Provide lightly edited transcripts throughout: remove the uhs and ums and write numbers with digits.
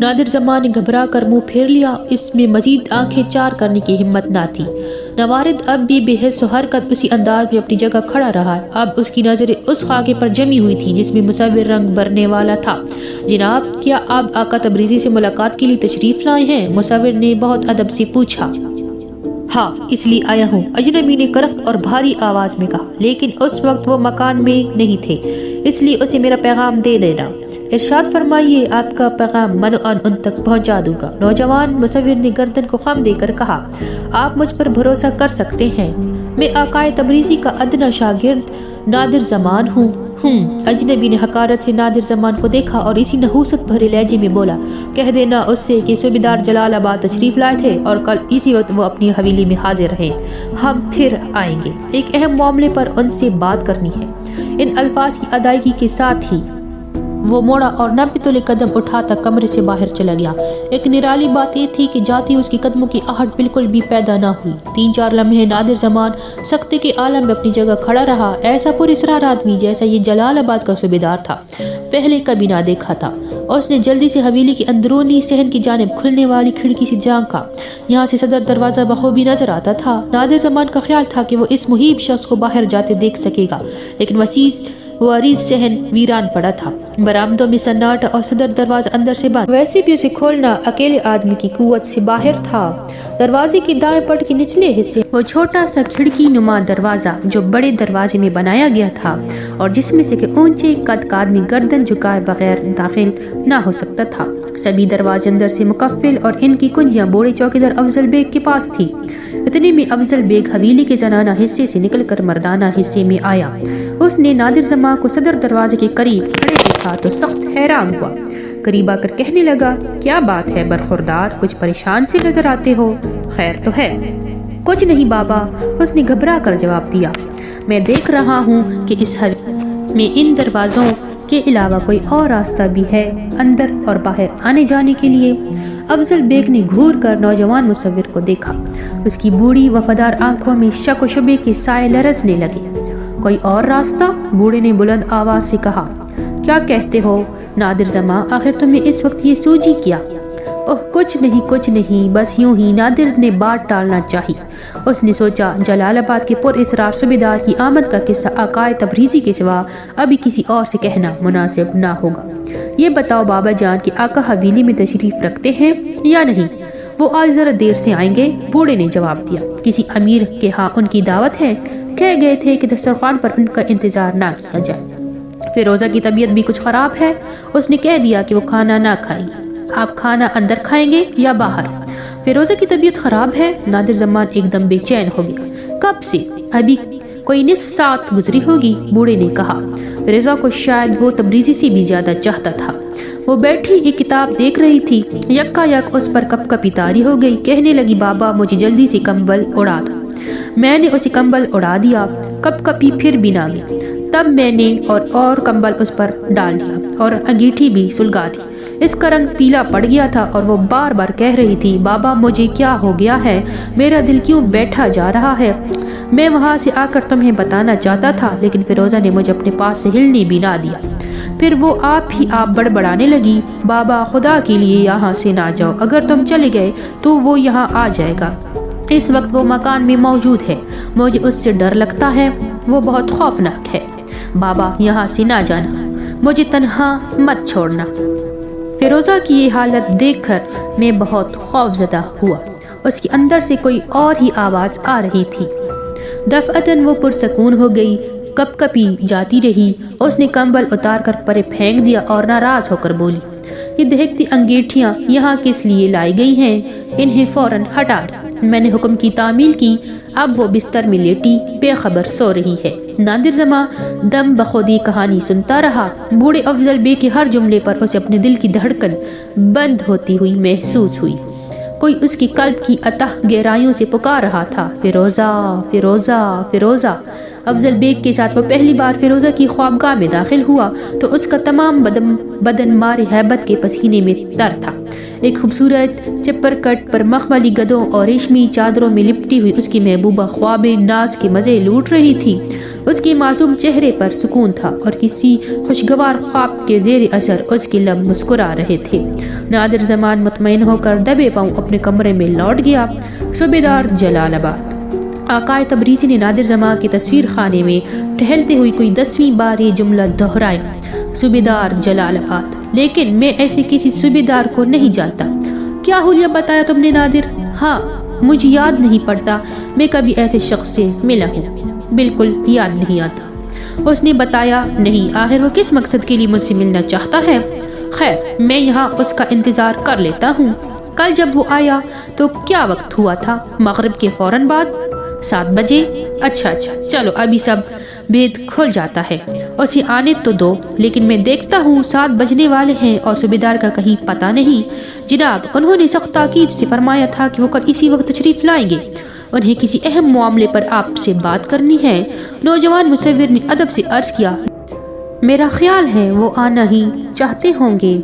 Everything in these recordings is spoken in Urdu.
نادر زمان نے گھبرا کر منہ پھیر لیا، اس میں مزید آنکھیں چار کرنے کی ہمت نہ تھی۔ نوارد اب بھی بے حس و حرکت اسی انداز میں اپنی جگہ کھڑا رہا۔ اب اس کی نظریں اس خاکے پر جمی ہوئی تھی جس میں مصور رنگ بھرنے والا تھا۔ جناب، کیا آپ آقا تبریزی سے ملاقات کے لیے تشریف لائے ہیں؟ مصور نے بہت ادب سے پوچھا۔ ہاں، اس لیے آیا ہوں، اجنبی نے کرخت اور بھاری آواز میں کہا، لیکن اس وقت وہ مکان میں نہیں تھے، اس لیے اسے میرا پیغام دے لینا۔ ارشاد فرمائیے، آپ کا پیغام منوعاً ان تک پہنچا دوں گا۔ نوجوان مصور نے گردن کو خم دے کر کہا، آپ مجھ پر بھروسہ کر سکتے ہیں، میں آقائے تبریزی کا ادنیٰ شاگرد نادر زمان ہوں۔ اجنبی نے حقارت سے نادر زمان کو دیکھا اور اسی نحوست بھرے لہجے میں بولا، کہہ دینا اس سے کہ صوبیدار جلال آباد تشریف لائے تھے اور کل اسی وقت وہ اپنی حویلی میں حاضر ہیں، ہم پھر آئیں گے، ایک اہم معاملے پر ان سے بات کرنی ہے۔ ان الفاظ کی ادائیگی کے ساتھ ہی وہ موڑا اور 90 تولے قدم اٹھاتا کمرے سے باہر چلا گیا۔ ایک نرالی بات یہ تھی کہ جاتی اس کے قدموں کی آہٹ بالکل بھی پیدا نہ ہوئی۔ 3-4 لمحے نادر زمان سختی کے عالم میں اپنی جگہ کھڑا رہا، ایسا پراسرار آدمی جیسا یہ جلال آباد کا صوبیدار تھا پہلے کبھی نہ دیکھا تھا۔ اس نے جلدی سے حویلی کی اندرونی صحن کی جانب کھلنے والی کھڑکی سے جھانکا، یہاں سے صدر دروازہ بخوبی نظر آتا تھا۔ نادر زمان کا خیال تھا کہ وہ اس مہیب شخص کو باہر جاتے دیکھ سکے گا، لیکن وسیع و عریض صحن ویران پڑا تھا، برآمدوں میں سناٹا اور صدر دروازہ اندر سے بند۔ ویسے بھی اسے کھولنا اکیلے آدمی کی قوت سے باہر تھا۔ دروازے کے دائیں پٹ کے نچلے حصے وہ چھوٹا سا کھڑکی نما دروازہ جو بڑے دروازے میں بنایا گیا تھا اور جس میں سے کہ اونچے قد کا آدمی گردن جھکائے بغیر داخل نہ ہو سکتا تھا۔ سبھی دروازے اندر سے مقفل اور ان کی کنجیاں بوڑھے چوکیدار افضل بیگ کے پاس تھی۔ اتنے میں افضل بیگ حویلی کے زنانہ حصے سے نکل کر مردانہ حصے میں آیا۔ اس نے نادر زمان کو صدر دروازے کے قریب کھڑے دیکھا تو سخت حیران ہوا۔ قریب آ کر کہنے لگا، کیا بات ہے برخوردار، کچھ پریشان سے نظر آتے ہو، خیر تو ہے؟ کچھ نہیں بابا، اس نے گھبرا کر جواب دیا، میں دیکھ رہا ہوں کہ اس حویلی میں ان دروازوں کے علاوہ کوئی اور راستہ بھی ہے اندر اور باہر آنے جانے کے لیے۔ افضل بیگ نے گھور کر نوجوان مصور کو دیکھا، اس کی بوڑھی وفادار آنکھوں میں شک و شبے کے سائے لرزنے لگے۔ کوئی اور راستہ؟ بوڑھے نے بلند آواز سے کہا، کیا کہتے ہو نادر زمان، آخر تمہیں اس وقت یہ سوجی کیا؟ اوہ کچھ نہیں، بس یوں ہی نادر نے بات ٹالنا چاہی۔ اس نے سوچا جلال آباد کے پر اسرار صوبیدار کی آمد کا قصہ آقائے تبریزی کے سوا ابھی کسی اور سے کہنا مناسب نہ ہوگا۔ یہ بتاؤ بابا جان کہ آقا حویلی میں تشریف رکھتے ہیں یا نہیں؟ وہ آج ذرا دیر سے آئیں گے، بوڑھے نے جواب دیا، کسی امیر کے ہاں ان کی دعوت ہے، کہہ گئے تھے کہ دسترخوان پر ان کا انتظار نہ کیا جائے۔ فیروزہ کی طبیعت بھی کچھ خراب ہے، اس نے کہہ دیا کہ وہ کھانا نہ کھائے گی۔ آپ کھانا اندر کھائیں گے یا باہر؟ فیروزہ کی طبیعت خراب ہے؟ نادر زمان ایک دم بے چین ہو گیا۔ کب سے؟ ابھی کوئی نصف ساعت گزری ہوگی، بوڑھے نے کہا۔ فیروزہ کو شاید وہ تبریزی سے بھی زیادہ چاہتا تھا۔ وہ بیٹھی ایک کتاب دیکھ رہی تھی، یکا یک اس پر کپ کپی طاری ہو گئی، کہنے لگی، بابا مجھے جلدی سے کمبل اڑا دو۔ میں نے اسے کمبل اڑا دیا، کپ کپی پھر بھی نہ گئی، تب میں نے اور کمبل اس پر ڈال دیا اور انگیٹھی بھی سلگا دی۔ اس کا رنگ پیلا پڑ گیا تھا اور وہ بار بار کہہ رہی تھی، بابا مجھے کیا ہو گیا ہے، میرا دل کیوں بیٹھا جا رہا ہے، میں وہاں سے آ کر تمہیں بتانا چاہتا تھا لیکن فیروزہ نے مجھے اپنے پاس سے ہلنے بھی نہ دیا۔ پھر وہ آپ بڑبڑانے لگی، بابا خدا کے لیے یہاں سے نہ جاؤ، اگر تم چلے گئے تو وہ یہاں آ جائے گا، اس وقت وہ مکان میں موجود ہے، مجھے اس سے ڈر لگتا ہے، وہ بہت خوفناک ہے، بابا یہاں سے نہ جانا، مجھے تنہا مت چھوڑنا۔ فیروزہ کی یہ حالت دیکھ کر میں بہت خوفزدہ ہوا۔ اس کے اندر سے کوئی اور ہی آواز آ رہی تھی۔ دفعتاً وہ پرسکون ہو گئی، کپ کپی جاتی رہی۔ اس نے کمبل اتار کر پرے پھینک دیا اور ناراض ہو کر بولی، یہ دہکتی انگیٹھیاں یہاں کس لیے لائی گئی ہیں؟ انہیں فوراً ہٹا دو۔ میں نے حکم کی تعمیل کی، اب وہ بستر میں لیٹی بے خبر سو رہی ہے۔ نادر زمان دم بخودی کہانی سنتا رہا۔ بوڑھے افضل بے کے ہر جملے پر اسے اپنے دل کی دھڑکن بند ہوتی ہوئی محسوس ہوئی۔ کوئی اس کی قلب کی اتہ گہرائیوں سے پکار رہا تھا، فیروزہ فیروزہ فیروزہ۔ افضل بیگ کے ساتھ وہ پہلی بار فیروزہ کی خوابگاہ میں داخل ہوا تو اس کا تمام بدن مارے ہیبت کے پسینے میں تر تھا۔ ایک خوبصورت چپر کٹ پر مخملی گدوں اور ریشمی چادروں میں لپٹی ہوئی اس کی محبوبہ خواب ناز کے مزے لوٹ رہی تھی۔ اس کے معصوم چہرے پر سکون تھا اور کسی خوشگوار خواب کے زیر اثر اس کے لب مسکرا رہے تھے۔ نادر زمان مطمئن ہو کر دبے پاؤں اپنے کمرے میں لوٹ گیا۔ صوبیدار جلال آباد۔ آقائے تبریزی نے نادر زمان کی تصویر خانے میں ٹہلتے ہوئے کوئی 10ویں بار یہ جملہ دہرایا، صوبیدار جلال آباد، لیکن میں ایسے کسی صوبیدار کو نہیں جانتا۔ کیا حلیہ بتایا تم نے نادر؟ ہاں، مجھے یاد نہیں پڑتا میں کبھی ایسے شخص سے ملا ہوں۔ بالکل یاد نہیں آتا۔ اس نے بتایا نہیں، آخر وہ کس مقصد کے لیے مجھ سے ملنا چاہتا ہے؟ خیر، میں یہاں اس کا انتظار کر لیتا ہوں۔ کل جب وہ آیا تو کیا وقت ہوا تھا؟ مغرب کے فوراً بعد 7 بجے۔ اچھا، چلو ابھی سب بھید کھل جاتا ہے، اسے آنے تو دو، لیکن میں دیکھتا ہوں 7 بجنے والے ہیں اور صوبیدار کا کہیں پتہ نہیں۔ جناب، انہوں نے سخت تاکید سے فرمایا تھا کہ وہ کل اسی وقت تشریف لائیں گے، انہیں کسی اہم معاملے پر آپ سے بات کرنی ہے۔ نوجوان مصور نے ادب سے عرض کیا، میرا خیال ہے وہ آنا ہی چاہتے ہوں گے،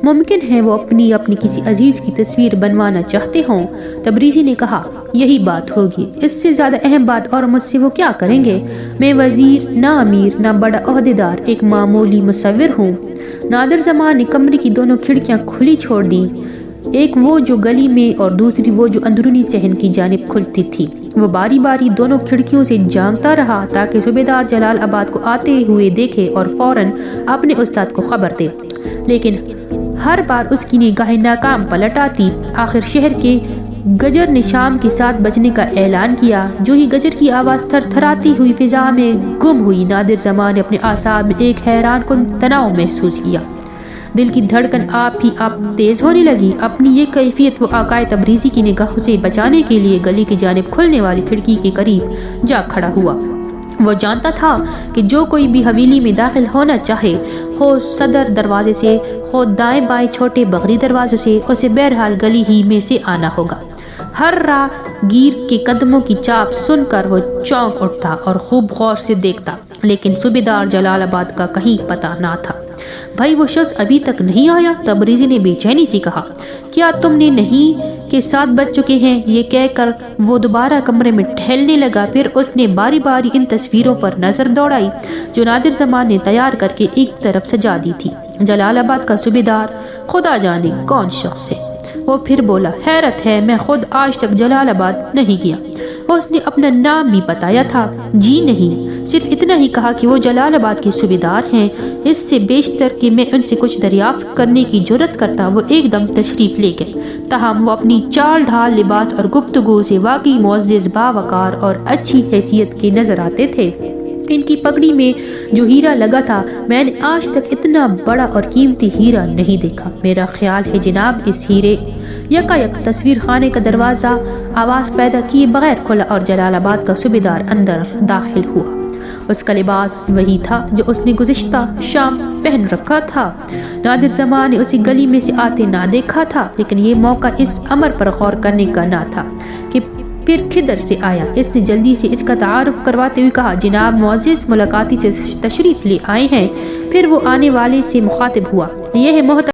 ممکن ہے وہ اپنی کسی عزیز کی تصویر بنوانا چاہتے ہوں۔ تبریزی نے کہا، یہی بات ہوگی، اس سے زیادہ اہم بات اور مجھ سے وہ کیا کریں گے؟ میں وزیر نہ امیر نہ بڑا عہدیدار، ایک معمولی مصور ہوں۔ نادر زمان نے کمرے کی دونوں کھڑکیاں کھلی چھوڑ دی، ایک وہ جو گلی میں اور دوسری وہ جو اندرونی صحن کی جانب کھلتی تھی۔ وہ باری باری دونوں کھڑکیوں سے جانکتا رہا تاکہ صوبیدار جلال آباد کو آتے ہوئے دیکھے اور فوراً اپنے استاد کو خبر دے، لیکن ہر بار اس کی نگاہیں ناکام پلٹ آتی۔ آخر شہر کے گجر نے شام کے 7 بجنے کا اعلان کیا۔ جو ہی گجر کی آواز تھر تھراتی ہوئی فضا میں گم ہوئی، نادر زمان نے اپنے اعصاب میں ایک حیران کن تناؤ محسوس کیا۔ دل کی دھڑکن آپ تیز ہونے لگی۔ اپنی یہ کیفیت وہ آقائے تبریزی کی نگاہوں سے بچانے کے لیے گلی کی جانب کھلنے والی کھڑکی کے قریب جا کھڑا ہوا۔ وہ جانتا تھا کہ جو کوئی بھی حویلی میں داخل ہونا چاہے، ہو صدر دروازے سے، ہو دائیں بائیں چھوٹے بغری دروازوں سے، اسے بہرحال گلی ہی میں سے آنا ہوگا۔ ہر راہ گیر کے قدموں کی چاپ سن کر وہ چونک اٹھتا اور خوب غور سے دیکھتا، لیکن صوبیدار جلال آباد کا کہیں پتہ نہ تھا۔ بھائی، وہ شخص ابھی تک نہیں آیا؟ تبریزی نے بے چینی سے کہا۔ کیا تم نے نہیں کہ 7 بج چکے ہیں؟ یہ کہہ کر وہ دوبارہ کمرے میں ٹہلنے لگا۔ پھر اس نے باری باری ان تصویروں پر نظر دوڑائی جو نادر زمان نے تیار کر کے ایک طرف سجا دی تھی۔ جلال آباد کا صوبیدار خدا جانے کون شخص ہے۔ وہ پھر بولا، حیرت ہے، میں خود آج تک جلال آباد نہیں گیا۔ اس نے اپنا نام بھی بتایا تھا؟ جی نہیں، صرف اتنا ہی کہا کہ وہ جلال آباد کے صوبیدار ہیں۔ اس سے بیشتر کہ میں ان سے کچھ دریافت کرنے کی جرت کرتا، وہ ایک دم تشریف لے گئے۔ تاہم وہ اپنی چال ڈھال، لباس اور گفتگو سے واقعی معزز، باوقار اور اچھی حیثیت کے نظر آتے تھے۔ ان کی پگڑی میں جو ہیرا لگا تھا، میں نے آج تک اتنا بڑا اور قیمتی ہیرا نہیں دیکھا۔ میرا خیال ہے جناب اس ہیرے۔ یکایک تصویر خانے کا دروازہ آواز پیدا کیے بغیر کھلا اور جلال آباد کا صوبیدار اندر داخل ہوا۔ اس کا لباس وہی تھا جو اس نے گزشتہ شام پہن رکھا تھا۔ نادر زمان نے اسے گلی میں سے آتے نہ دیکھا تھا، لیکن یہ موقع اس امر پر غور کرنے کا نہ تھا کہ پھر کدھر سے آیا۔ اس نے جلدی سے اس کا تعارف کرواتے ہوئے کہا، جناب معزز ملاقاتی سے تشریف لے آئے ہیں۔ پھر وہ آنے والے سے مخاطب ہوا، یہ ہے محترم